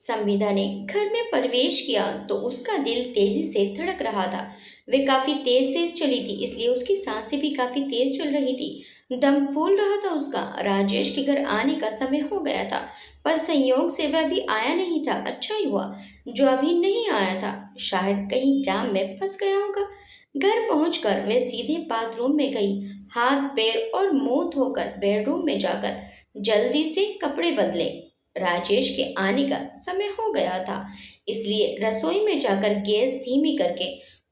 संविदा ने घर में प्रवेश किया तो उसका दिल तेजी से धड़क रहा था। वे काफी तेज तेज चली थी, इसलिए उसकी सांसें भी काफी तेज चल रही थी। दम फूल रहा था उसका। राजेश के घर आने का समय हो गया था, पर संयोग से वह भी आया नहीं था। अच्छा ही हुआ जो अभी नहीं आया था, शायद कहीं जाम में फंस गया होगा। घर पहुंचकर वे सीधे बाथरूम में गई। हाथ पैर और मुंह धोकर बेडरूम में जाकर जल्दी से कपड़े बदले। राजेश के आने का समय हो गया था, इसलिए रसोई में जाकर गैस धीमी करके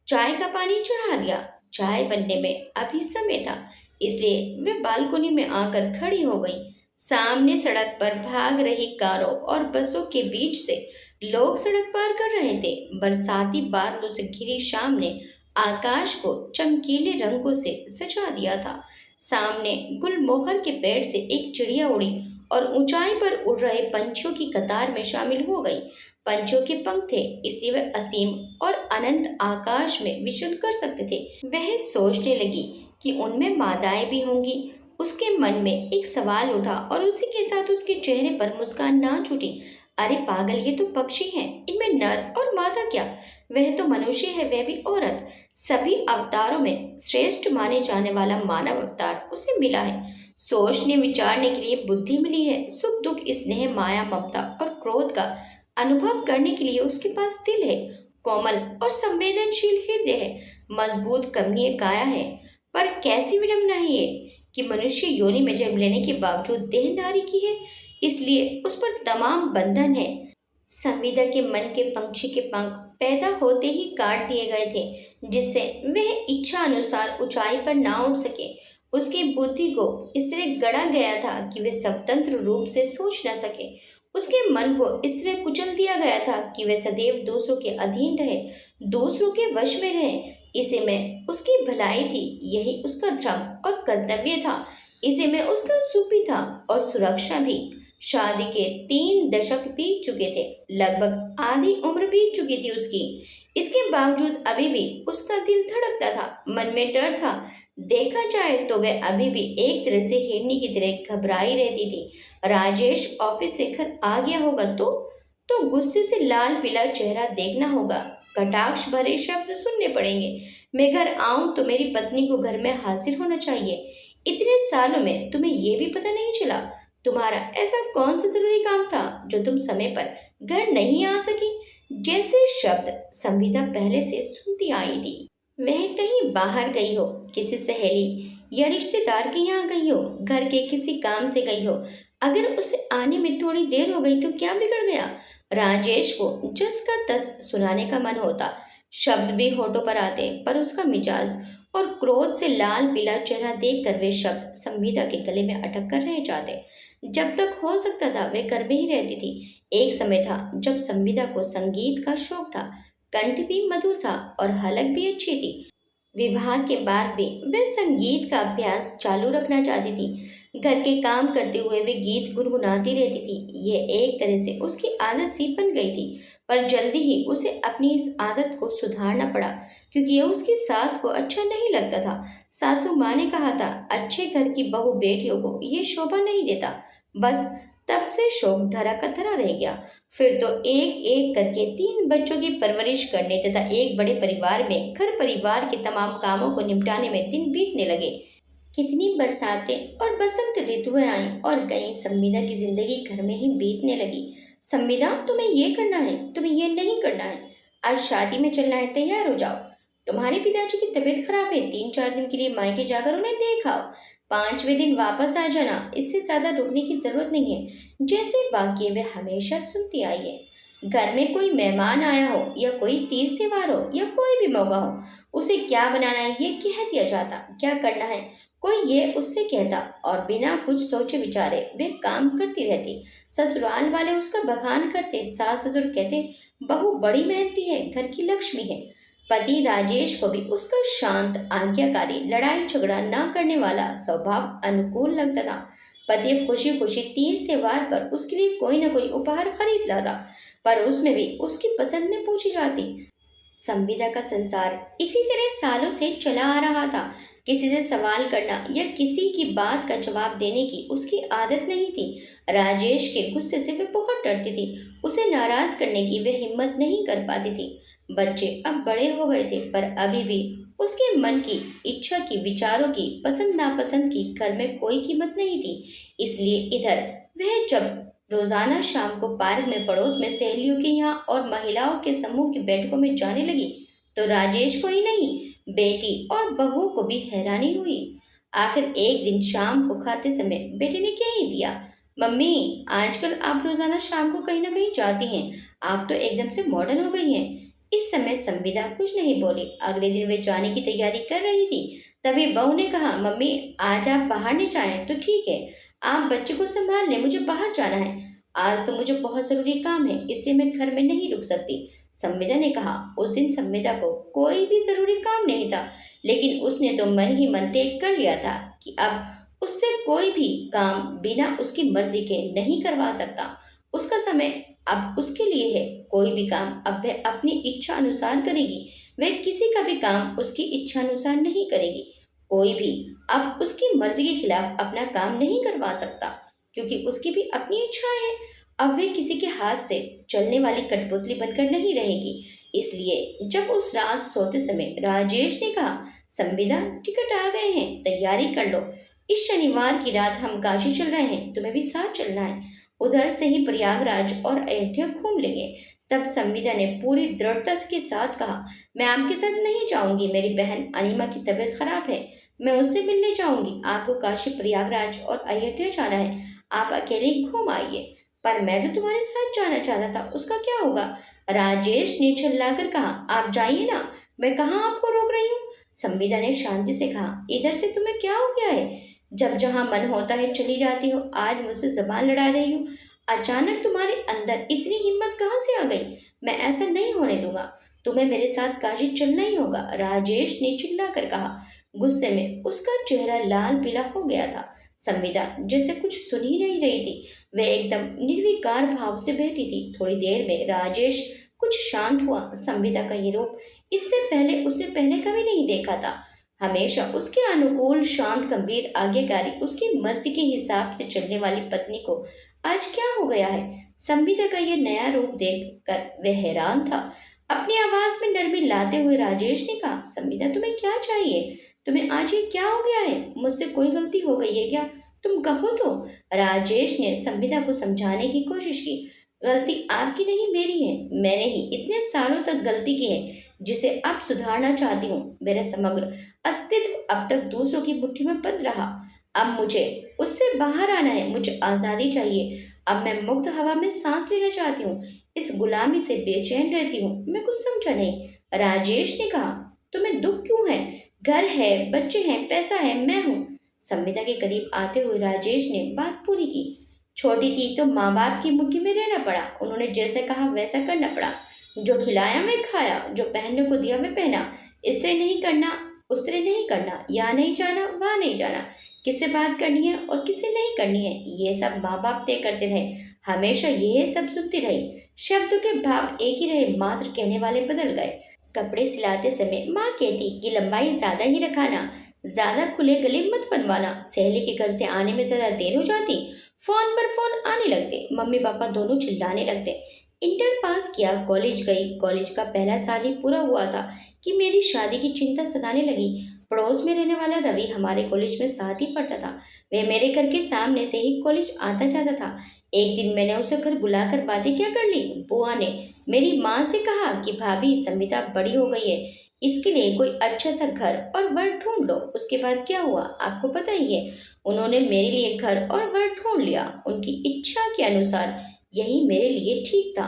चाय का पानी चढ़ा दिया। चाय बनने में अभी समय था, इसलिए वे बालकनी में आकर खड़ी हो गई। सामने सड़क पर भाग रही कारों और बसों के बीच से लोग सड़क पार कर रहे थे। बरसाती बादलों से घिरी शाम ने आकाश को चमकीले रंगों से सजा दिया था। सामने गुलमोहर के पेड़ से एक चिड़िया उड़ी और ऊंचाई पर उड़ रहे पंछियों की कतार में शामिल हो गई। पंछियों के पंख थे, इसलिए वे असीम और अनंत आकाश में विचरण कर सकते थे। वह सोचने लगी कि उनमें मादाएं भी होंगी। उसके मन में एक सवाल उठा और उसी के साथ उसके चेहरे पर मुस्कान ना छूटी। अरे पागल, ये तो पक्षी हैं, इनमें नर और मादा क्या? वह तो मनुष्य है, वह भी औरत। सभी अवतारों में श्रेष्ठ माने जाने वाला मानव अवतार उसे मिला है। सोचने विचारने के लिए बुद्धि मिली है। सुख दुख स्नेह माया ममता और क्रोध का अनुभव करने के लिए उसके पास दिल है। कोमल और संवेदनशील हृदय है। मजबूत कमनीय काया है। पर कैसी विडंबना है ये कि मनुष्य योनि में जन्म लेने के बावजूद देह नारी की है, इसलिए उस पर तमाम बंधन है। संविदा के मन के पंछी के पंख पैदा होते ही काट दिए गए थे, जिससे वह इच्छा अनुसार ऊंचाई पर ना उड़ सके। उसकी बुद्धि को इस तरह गढ़ा गया था कि वे स्वतंत्र रूप से सोच न सके। उसके मन को इस तरह कुचल दिया गया था कि वे सदैव दूसरों के अधीन रहे, दूसरों के वश में रहे। इसी में उसकी भलाई थी, यही उसका धर्म और कर्तव्य था। इसी में उसका सुख भी था और सुरक्षा भी। शादी के 3 दशक बीत चुके थे, लगभग आधी उम्र बीत चुकी थी उसकी। इसके बावजूद अभी भी उसका दिल धड़कता था, मन में डर था। देखा जाए तो वह अभी भी एक तरह से हिरनी की तरह घबराई रहती थी। राजेश ऑफिस से घर आ गया होगा तो गुस्से से लाल पीला चेहरा देखना होगा, कटाक्ष भरे शब्द सुनने पड़ेंगे। मैं घर आऊं तो मेरी पत्नी को घर में हाजिर होना चाहिए। इतने सालों में तुम्हें ये भी पता नहीं चला? तुम्हारा ऐसा कौन सा जरूरी काम था जो तुम समय पर घर नहीं आ सकी? जैसे शब्द संविदा पहले से सुनती आई थी। वह कहीं बाहर गई हो, किसी सहेली या रिश्तेदार के यहाँ गई हो, घर के किसी काम से गई हो। अगर उसे आने में थोड़ी देर हो गई तो क्या बिगड़ गया? राजेश को जस का तस सुनाने का मन होता, शब्द भी होठों पर आते, पर उसका मिजाज और क्रोध से लाल पीला चेहरा देखकर वे शब्द संविदा के गले में अटक कर रह जाते। जब तक हो सकता था वे घर में ही रहती थी। एक समय था जब संविदा को संगीत का शौक था। कंठ भी मधुर था और हलक भी अच्छी थी। विवाह के बाद भी वह संगीत का अभ्यास चालू रखना चाहती थी। घर के काम करते हुए वे गीत गुनगुनाती रहती थी। ये एक तरह से उसकी आदत सी बन गई थी, पर जल्दी ही उसे अपनी इस आदत को सुधारना पड़ा, क्योंकि यह उसकी सास को अच्छा नहीं लगता था। सासू माँ ने कहा था, अच्छे घर की बहू बेटियों को ये शोभा नहीं देता। बस तब से शौक धरा का धरा रह गया। फिर तो एक एक करके 3 बच्चों की परवरिश करने तथा एक बड़े परिवार में घर परिवार के तमाम कामों को निपटाने में दिन बीतने लगे। कितनी बरसातें और बसंत ऋतुएं आई और गईं। संविदा की जिंदगी घर में ही बीतने लगी। संविदा, तुम्हें ये करना है, तुम्हें ये नहीं करना है। आज शादी में चलना है, तैयार हो जाओ। तुम्हारे पिताजी की तबीयत खराब है, 3-4 दिन के लिए मायके जाकर उन्हें देख आओ। 5वें दिन वापस आ जाना, इससे ज्यादा रुकने की जरूरत नहीं है। जैसे वाक्य वे हमेशा सुनती आई है। घर में कोई मेहमान आया हो या कोई तीज त्योहार हो या कोई भी मौका हो, उसे क्या बनाना है ये कह दिया जाता, क्या करना है कोई ये उससे कहता, और बिना कुछ सोचे विचारे वे काम करती रहती। ससुराल वाले उसका बखान करते, सास ससुर कहते बहू बड़ी मेहनती है, घर की लक्ष्मी है। पति राजेश को भी उसका शांत आज्ञाकारी लड़ाई झगड़ा न करने वाला स्वभाव अनुकूल लगता था। पति खुशी खुशी तीज त्योहार पर उसके लिए कोई न कोई उपहार खरीद लाता, पर उसमें भी उसकी पसंद न पूछी जाती। संविदा का संसार इसी तरह सालों से चला आ रहा था। किसी से सवाल करना या किसी की बात का जवाब देने की उसकी आदत नहीं थी। राजेश के गुस्से से वे बहुत डरती थी। उसे नाराज करने की वे हिम्मत नहीं कर पाती थी। बच्चे अब बड़े हो गए थे, पर अभी भी उसके मन की इच्छा की, विचारों की, पसंद नापसंद की घर में कोई कीमत नहीं थी। इसलिए इधर वह जब रोजाना शाम को पार्क में पड़ोस में सहेलियों के यहाँ और महिलाओं के समूह की बैठकों में जाने लगी, तो राजेश को ही नहीं, बेटी और बहू को भी हैरानी हुई। आखिर एक दिन शाम को खाते समय बेटे ने क्या ही दिया, मम्मी आजकल आप रोजाना शाम को कहीं ना कहीं जाती हैं, आप तो एकदम से मॉडर्न हो गई हैं। इस समय संविदा कुछ नहीं बोली। अगले दिन वे जाने की तैयारी कर रही थी, तभी बहू ने कहा, मम्मी आज आप बाहर नहीं जाएं तो ठीक है, आप बच्चे को संभाल लें, मुझे बाहर जाना है। आज तो मुझे बहुत जरूरी काम है, इसलिए मैं घर में नहीं रुक सकती। संविदा ने कहा। उस दिन संविदा को कोई भी जरूरी काम नहीं था, लेकिन उसने तो मन ही मन तय कर लिया था कि अब उससे कोई भी काम बिना उसकी मर्जी के नहीं करवा सकता। उसका समय अब उसके लिए है। कोई भी काम अब वह अपनी इच्छा अनुसार करेगी। वह किसी का भी काम उसकी इच्छा अनुसार नहीं करेगी। कोई भी अब उसकी मर्जी के खिलाफ अपना काम नहीं करवा सकता, क्योंकि उसकी भी अपनी इच्छा है। अब वे किसी के हाथ से चलने वाली कठपुतली बनकर नहीं रहेगी। इसलिए जब उस रात सोते समय राजेश ने कहा, संविदा टिकट आ गए हैं, तैयारी कर लो, इस शनिवार की रात हम काशी चल रहे हैं, तुम्हें भी साथ चलना है। उधर से ही प्रयागराज और अयोध्या घूम लेंगे। तब संविदा ने पूरी दृढ़ता के साथ कहा, मैं आपके साथ नहीं जाऊंगी, मेरी बहन अनिमा की तबीयत खराब है, मैं उससे मिलने जाऊंगी। आपको काशी, प्रयागराज और अयोध्या जाना है, आप अकेले ही घूम आइए। पर मैं तो तुम्हारे साथ जाना चाहता था, उसका क्या होगा? राजेश ने चिल्लाकर कहा, आप जाइए ना, मैं कहाँ आपको रोक रही हूँ। संविदा ने शांति से कहा, इधर से तुम्हें क्या हो गया है? जब जहाँ मन होता है चली जाती हो, आज मुझसे जबान लड़ा रही हो। अचानक तुम्हारे अंदर इतनी हिम्मत कहाँ से आ गई? मैं ऐसा नहीं होने दूंगा, तुम्हें मेरे साथ काशी चलना ही होगा, राजेश ने चिल्लाकर कहा। गुस्से में उसका चेहरा लाल पीला हो गया था। संविदा जैसे कुछ सुन ही नहीं रही थी। वह एकदम निर्विकार भाव से बैठी थी। थोड़ी देर में राजेश कुछ शांत हुआ। संविदा का ये रूप इससे पहले उसने पहले कभी नहीं देखा था। हमेशा उसके अनुकूल, शांत, गंभीर, आज्ञाकारी, उसकी मर्जी के हिसाब से चलने वाली पत्नी को आज क्या हो गया है? संविदा का यह नया रूप देखकर वह हैरान था। अपनी आवाज में नरमी लाते हुए राजेश ने कहा, संविदा तुम्हें क्या चाहिए? तुम्हें आज ये क्या हो गया है? मुझसे कोई गलती हो गई है क्या? तुम कहो तो। राजेश ने संविदा को समझाने की कोशिश की। गलती आपकी नहीं, मेरी है। मैंने ही इतने सालों तक गलती की है, जिसे अब सुधारना चाहती हूँ। मेरा समग्र अस्तित्व अब तक दूसरों की मुट्ठी में बंद रहा। अब मुझे उससे बाहर आना है। मुझे आज़ादी चाहिए। अब मैं मुक्त हवा में सांस लेना चाहती हूँ। इस गुलामी से बेचैन रहती हूँ। मैं कुछ समझा नहीं। राजेश ने कहा, तुम्हें दुख क्यों है? घर है, बच्चे हैं, पैसा है, मैं हूँ। संविदा के करीब आते हुए राजेश ने बात पूरी की। छोटी थी तो माँ बाप की मुट्ठी में रहना पड़ा। उन्होंने जैसे कहा वैसा करना पड़ा। जो खिलाया मैं खाया, जो पहनने को दिया मैं पहना। इस तरह नहीं करना, उस तरह नहीं करना, यहाँ नहीं जाना, वहाँ नहीं जाना, किससे बात करनी है और किससे नहीं करनी है, ये सब माँ बाप तय करते रहे। हमेशा ये सब सुनती रही। शब्दों के भाव एक ही रहे, मात्र कहने वाले बदल गए। कपड़े सिलाते समय माँ कहती कि लंबाई ज्यादा ही रखाना, ज्यादा खुले गले मत बनवाना। सहेली के घर से आने में ज्यादा देर हो जाती, फोन पर फोन आने लगते, मम्मी पापा दोनों चिल्लाने लगते। इंटर पास किया, कॉलेज गई। कॉलेज का पहला साल ही पूरा हुआ था कि मेरी शादी की चिंता सताने लगी। पड़ोस में रहने वाला रवि हमारे कॉलेज में साथ ही पढ़ता था। वह मेरे घर के सामने से ही कॉलेज आता जाता था। एक दिन मैंने उसे घर बुलाकर बातें क्या कर ली। बुआ ने मेरी माँ से कहा कि भाभी संविदा बड़ी हो गई है, इसके लिए कोई अच्छा सा घर और वर ढूंढ लो। उसके बाद क्या हुआ आपको पता ही है। उन्होंने मेरे लिए घर और वर ढूंढ लिया। उनकी इच्छा के अनुसार यही मेरे लिए ठीक था।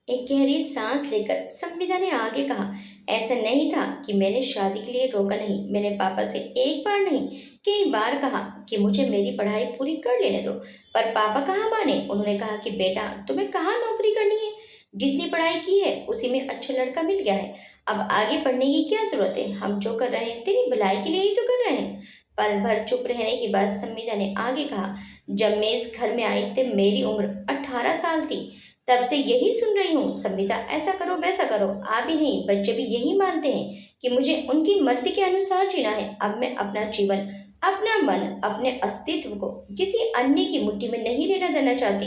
एक गहरी सांस लेकर संविदा ने आगे कहा, ऐसा नहीं था कि मैंने शादी के लिए रोका नहीं। मैंने पापा से एक बार नहीं, कई बार कहा कि मुझे मेरी पढ़ाई पूरी कर लेने दो, पर पापा कहाँ माने। उन्होंने कहा कि बेटा तुम्हें कहाँ नौकरी करनी है, जितनी पढ़ाई की है उसी में अच्छा लड़का मिल गया है, अब आगे पढ़ने की क्या जरूरत है। हम जो कर रहे हैं तेरी भलाई के लिए ही तो कर रहे हैं। पल भर चुप रहने के बाद संविदा ने आगे कहा, जब मैं इस घर में आई तब मेरी उम्र 18 साल थी। तब से यही सुन रही हूँ, संविदा ऐसा करो वैसा करो। आप ही नहीं, बच्चे भी यही मानते हैं कि मुझे उनकी मर्जी के अनुसार जीना है। अब मैं अपना जीवन, अपना मन, अपने अस्तित्व को किसी अन्य की मुट्ठी में नहीं रहना देना चाहती।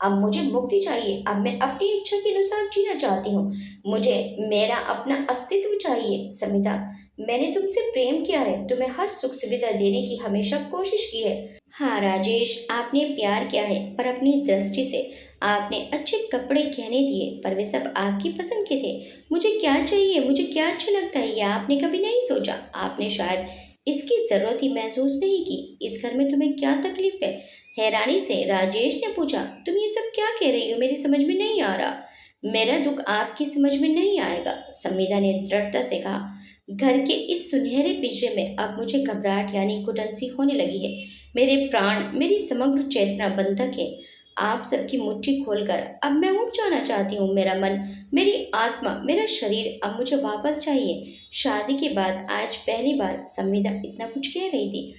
अब मुझे मुक्ति चाहिए। अब मैं अपनी इच्छा के अनुसार जीना चाहती हूँ। मुझे मेरा अपना अस्तित्व चाहिए। संविदा, मैंने तुमसे प्रेम किया है, तुम्हें हर सुख सुविधा देने की हमेशा कोशिश की है। हाँ राजेश, आपने प्यार किया है, पर अपनी दृष्टि से। आपने अच्छे कपड़े गहने दिए, पर वे सब आपकी पसंद के थे। मुझे क्या चाहिए, मुझे क्या अच्छा लगता है, यह आपने कभी नहीं सोचा। आपने शायद इसकी जरूरत ही महसूस नहीं की। इस घर में तुम्हें क्या तकलीफ है? हैरानी से राजेश ने पूछा। तुम ये सब क्या कह रही हो, मेरी समझ में नहीं आ रहा। मेरा दुख आपकी समझ में नहीं आएगा, संविदा ने दृढ़ता से कहा। घर के इस सुनहरे पिंजरे में अब मुझे घबराहट यानी घुटन सी होने लगी है। मेरे प्राण, मेरी समग्र चेतना बंधक है आप सबकी मुट्ठी खोलकर। अब मैं उठ जाना चाहती हूँ। मेरा मन, मेरी आत्मा, मेरा शरीर अब मुझे वापस चाहिए। शादी के बाद आज पहली बार संविदा इतना कुछ कह रही थी।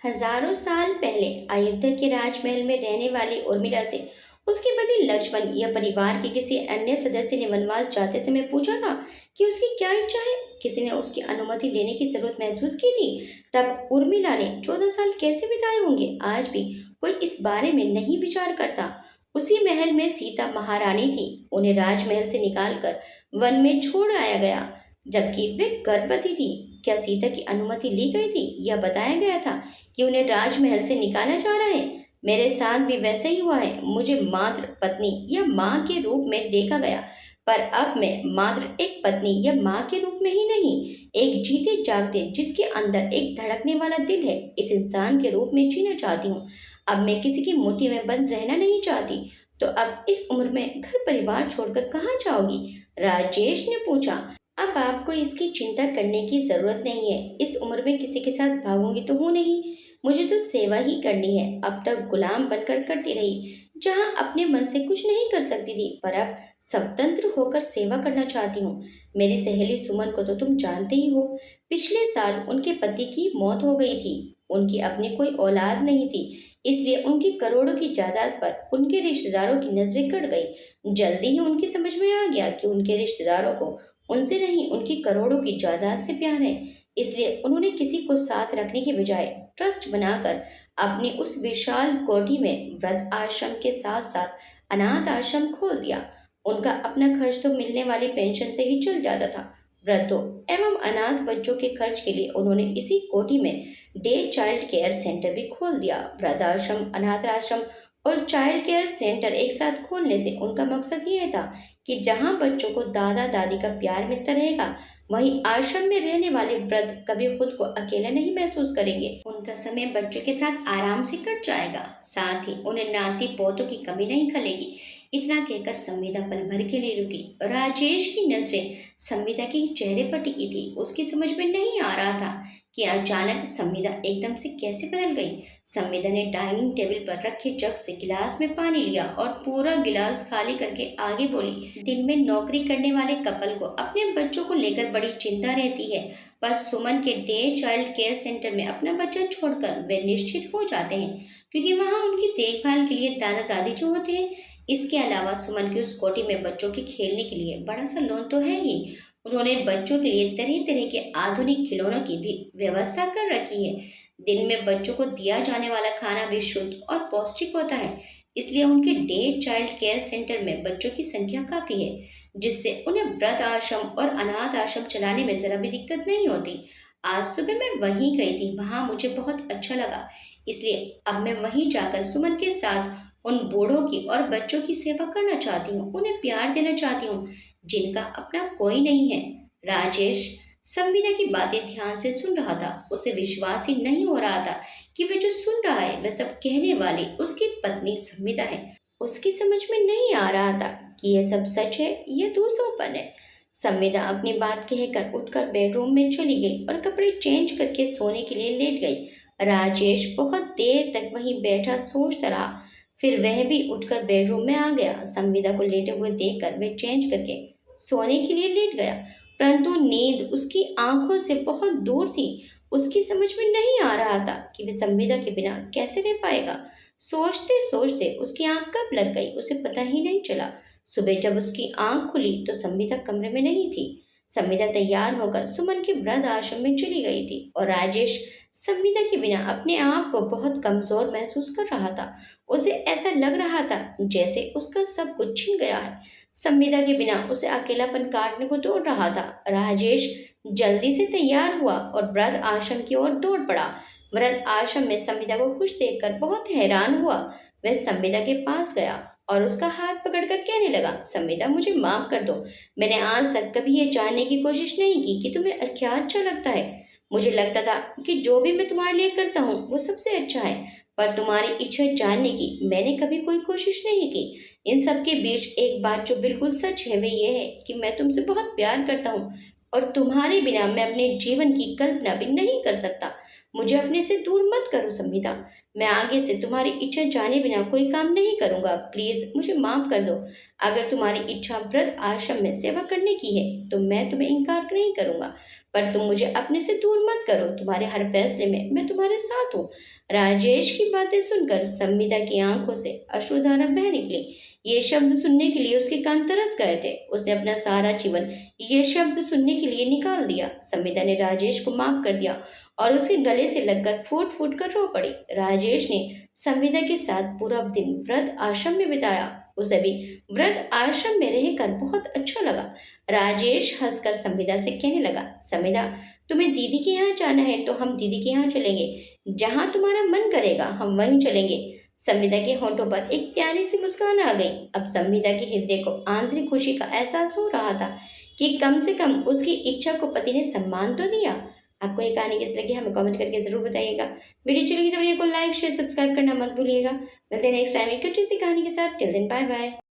हजारों साल पहले अयोध्या के राजमहल में रहने वाली उर्मिला से उसके पति लक्ष्मण या परिवार के किसी अन्य सदस्य ने वनवास जाते समय पूछा था कि उसकी क्या इच्छा है। किसी ने उसकी अनुमति लेने की जरूरत महसूस की थी? तब उर्मिला ने 14 साल कैसे बिताए होंगे? आज भी कोई इस बारे में नहीं विचार करता। उसी महल में सीता महारानी थी। उन्हें राजमहल से निकालकर वन में छोड़ आया गया जबकि वे गर्भवती थी। क्या सीता की अनुमति ली गई थी या बताया गया था कि उन्हें राजमहल से निकाला जा रहा है? मेरे साथ भी वैसा ही हुआ है। मुझे मात्र पत्नी या माँ के रूप में देखा गया, पर अब मैं मात्र एक पत्नी या माँ के रूप में ही नहीं, एक जीते जागते जिसके अंदर एक धड़कने वाला दिल है, इस इंसान के रूप में जीना चाहती हूँ। अब मैं किसी की मुट्ठी में बंद रहना नहीं चाहती। तो अब इस उम्र में घर परिवार छोड़कर कहाँ जाओगी? राजेश ने पूछा। अब आपको इसकी चिंता करने की जरूरत नहीं है। इस उम्र में किसी के साथ भागूंगी तो हूँ नहीं। मुझे तो सेवा ही करनी है। अब तक गुलाम बनकर करती रही, जहाँ अपने मन से कुछ नहीं कर सकती थी, पर अब स्वतंत्र होकर सेवा करना चाहती हूँ। मेरी सहेली सुमन को तो तुम जानते ही हो। पिछले साल उनके पति की मौत हो गई थी। उनकी अपनी कोई औलाद नहीं थी, इसलिए उनकी करोड़ों की जायदाद पर उनके रिश्तेदारों की नजरें गड़ गई। जल्दी ही उनकी समझ में आ गया कि उनके रिश्तेदारों को उनसे नहीं, उनकी करोड़ों की जायदाद से प्यार है। इसलिए उन्होंने किसी को साथ रखने के बजाय ट्रस्ट बनाकर अपनी उस विशाल कोठी में वृद्ध आश्रम के साथ साथ अनाथ आश्रम खोल दिया। उनका अपना खर्च तो मिलने वाली पेंशन से ही चल जाता था। वृद्धों एवं अनाथ बच्चों के खर्च के लिए उन्होंने इसी कोठी में डे चाइल्ड केयर सेंटर भी खोल दिया। वृद्ध आश्रम, अनाथ आश्रम और चाइल्ड केयर सेंटर एक साथ खोलने से उनका मकसद यह था कि जहां बच्चों को दादा दादी का प्यार मिलता रहेगा, वहीं आश्रम में रहने वाले वृद्ध कभी खुद को अकेला नहीं महसूस करेंगे। उनका समय बच्चों के साथ आराम से कट जाएगा, साथ ही उन्हें नाती पोतों की कमी नहीं खलेगी। इतना कहकर संविदा पल भर के लिए रुकी। राजेश की नजरें संविदा के चेहरे पर टिकी थी। उसकी समझ में नहीं आ रहा था कि अचानक संविदा एकदम से कैसे बदल गई। संविदा ने डाइनिंग टेबल पर रखे जग से गिलास में पानी लिया और पूरा गिलास खाली करके आगे बोली। दिन में नौकरी करने वाले कपल को अपने बच्चों को लेकर बड़ी चिंता रहती है, पर सुमन के डे चाइल्ड केयर सेंटर में अपना बच्चा छोड़कर वे निश्चित हो जाते हैं, क्योंकि वहाँ उनकी देखभाल के लिए दादा दादी जो होते हैं। इसके अलावा सुमन की उस कोठी में बच्चों के खेलने के लिए बड़ा सा लॉन तो है ही। उन्होंने बच्चों के लिए तरह तरह के आधुनिक खिलौनों की भी व्यवस्था कर रखी है। दिन में बच्चों को दिया जाने वाला खाना भी शुद्ध और पौष्टिक होता है, इसलिए उनके डे चाइल्ड केयर सेंटर में बच्चों की संख्या काफ़ी है, जिससे उन्हें वृद्ध आश्रम और अनाथ आश्रम चलाने में ज़रा भी दिक्कत नहीं होती। आज सुबह मैं वहीं गई थी, वहाँ मुझे बहुत अच्छा लगा, इसलिए अब मैं वहीं जाकर सुमन के साथ उन बूढ़ों की और बच्चों की सेवा करना चाहती हूँ, उन्हें प्यार देना चाहती हूँ जिनका अपना कोई नहीं है। राजेश संविदा की बातें ध्यान से सुन रहा था। उसे विश्वास ही नहीं हो रहा था कि वह जो सुन रहा है वह सब कहने वाली उसकी पत्नी संविदा है। उसकी समझ में नहीं आ रहा था कि यह सब सच है या दूसरोपन है। संविदा अपनी बात कहकर उठकर बेडरूम में चली गई और कपड़े चेंज करके सोने के लिए लेट गई। राजेश बहुत देर तक वहीं बैठा सोचता रहा, फिर वह भी उठकर बेडरूम में आ गया। संविदा को लेटे हुए देखकर वह चेंज करके सोने के लिए लेट गया, परंतु नींद उसकी आंखों से बहुत दूर थी। उसकी समझ में नहीं आ रहा था कि वह संविदा के बिना कैसे रह पाएगा। सोचते सोचते उसकी आंख कब लग गई उसे पता ही नहीं चला। सुबह जब उसकी आंख खुली तो संविदा कमरे में नहीं थी। संविदा तैयार होकर सुमन के वृद्ध आश्रम में चली गई थी और राजेश संविदा के बिना अपने आप को बहुत कमजोर महसूस कर रहा था। उसे ऐसा लग रहा था जैसे उसका सब कुछ छिन गया है। संविदा के बिना उसे अकेलापन काटने को दौड़ रहा था। राजेश जल्दी से तैयार हुआ और वृद्ध आश्रम की ओर दौड़ पड़ा। वृद्ध आश्रम में संविदा को खुश देखकर बहुत हैरान हुआ। वह संविदा के पास गया और उसका हाथ पकड़कर कहने लगा, संविदा मुझे माफ कर दो। मैंने आज तक कभी ये जानने की कोशिश नहीं की कि तुम्हें क्या अच्छा लगता है। मुझे लगता था कि जो भी मैं तुम्हारे लिए करता हूँ वो सबसे अच्छा है, पर तुम्हारी इच्छा जानने की मैंने कभी कोई कोशिश नहीं की। इन सब के बीच एक बात जो बिल्कुल सच है वह यह है कि मैं तुमसे बहुत प्यार करता हूँ और तुम्हारे बिना मैं अपने जीवन की कल्पना भी नहीं कर सकता। मुझे अपने से दूर मत करो संविदा। मैं आगे से तुम्हारी इच्छा जाने बिना कोई काम नहीं करूंगा। प्लीज मुझे माफ कर दो। अगर तुम्हारी इच्छा वृद्ध आश्रम में सेवा करने की है तो मैं तुम्हें इनकार नहीं करूंगा, पर तुम मुझे अपने से दूर मत करो। तुम्हारे हर फैसले में मैं तुम्हारे साथ हूँ। राजेश की बातें सुनकर संविदा की आंखों से अश्रुधारा बह निकली। ये शब्द सुनने के लिए उसके कान तरस गए थे। उसने अपना सारा जीवन ये शब्द सुनने के लिए निकाल दिया। संविदा ने राजेश को माफ कर दिया और उसके गले से लगकर फूट फूट कर रो पड़ी। राजेश ने संविदा के साथ पूरा दिन वृद्ध आश्रम में बिताया। उसे भी वृद्ध आश्रम में रहकर बहुत अच्छा लगा। राजेश हंसकर संविदा से कहने लगा, संविदा तुम्हें दीदी के यहाँ जाना है तो हम दीदी के यहाँ चलेंगे। जहाँ तुम्हारा मन करेगा हम वहीं चलेंगे। संविदा के होठों पर एक प्यारी सी मुस्कान आ गई। अब संविदा के हृदय को आंतरिक खुशी का एहसास हो रहा था कि कम से कम उसकी इच्छा को पति ने सम्मान तो दिया। आपको ये कहानी कैसी लगी हमें कमेंट करके जरूर बताइएगा। वीडियो अच्छी लगी तो वीडियो को लाइक शेयर सब्सक्राइब करना मत भूलिएगा। मिलते हैं नेक्स्ट टाइम एक अच्छी सी कहानी के साथ। Till then bye bye.